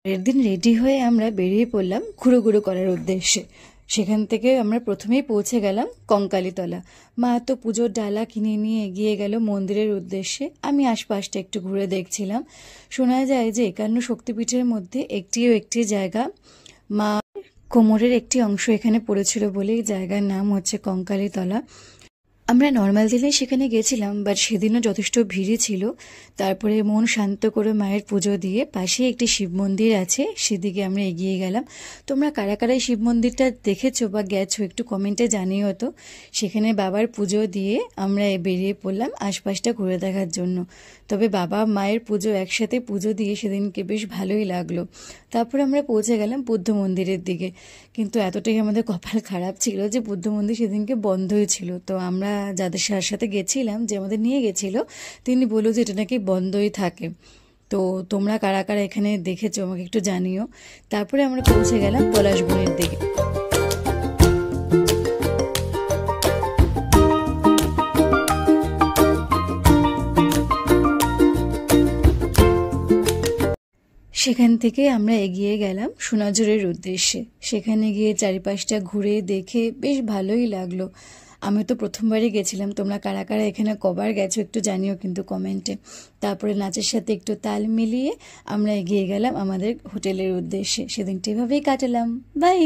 পরের দিন রেডি হয়ে আমরা বেরিয়ে পড়লাম ঘুরো করার উদ্দেশ্যে। সেখান থেকে আমরা প্রথমেই পৌঁছে গেলাম কঙ্কালীতলা। মা তো পুজোর ডালা কিনে নিয়ে এগিয়ে গেল মন্দিরের উদ্দেশ্যে। আমি আশপাশটা একটু ঘুরে দেখছিলাম। শোনা যায় যে 51 শক্তিপীঠের মধ্যে একটি জায়গা মা কোমরের একটি অংশ এখানে পড়েছিল বলেই জায়গার নাম হচ্ছে কঙ্কালীতলা। আমরা নর্মাল দিনে সেখানে গেছিলাম, বাট সেদিনও যথেষ্ট ভিড়ই ছিল। তারপরে মন শান্ত করে মায়ের পুজো দিয়ে পাশে একটি শিব মন্দির আছে, সেদিকে আমরা এগিয়ে গেলাম। তোমরা কারা কারা শিব মন্দিরটা দেখেছো বা গেছো একটু কমেন্টে জানিও তো। সেখানে বাবার পুজো দিয়ে আমরা বেরিয়ে পড়লাম আশপাশটা ঘুরে দেখার জন্য। তবে বাবা মায়ের পুজো একসাথে পুজো দিয়ে সেদিনকে বেশ ভালোই লাগলো। তারপর আমরা পৌঁছে গেলাম বুদ্ধ মন্দিরের দিকে, কিন্তু এতটাই আমাদের কপাল খারাপ ছিল যে বুদ্ধ মন্দির সেদিনকে বন্ধই ছিল। তো আমরা যাদের সাথে গেছিলাম, যে আমাদের নিয়ে গেছিল, তিনি বলল যে এটা নাকি বন্ধই থাকে। তো তোমরা কারা কারা এখানে দেখেছো আমাকে একটু জানিও। তারপরে আমরা পৌঁছে গেলাম পলাশবনের দিকে। সেখান থেকে আমরা এগিয়ে গেলাম সোনাঝুরির উদ্দেশ্যে। সেখানে গিয়ে চারিপাশটা ঘুরে দেখে বেশ ভালোই লাগলো। আমি তো প্রথমবারই গেছিলাম, তোমরা কারা কারা এখানে কবার গেছো একটু জানিও কিন্তু কমেন্টে। তারপরে নাচের সাথে একটু তাল মিলিয়ে আমরা এগিয়ে গেলাম আমাদের হোটেলের উদ্দেশ্যে। সেদিনটা এভাবেই কাটালাম। বাই।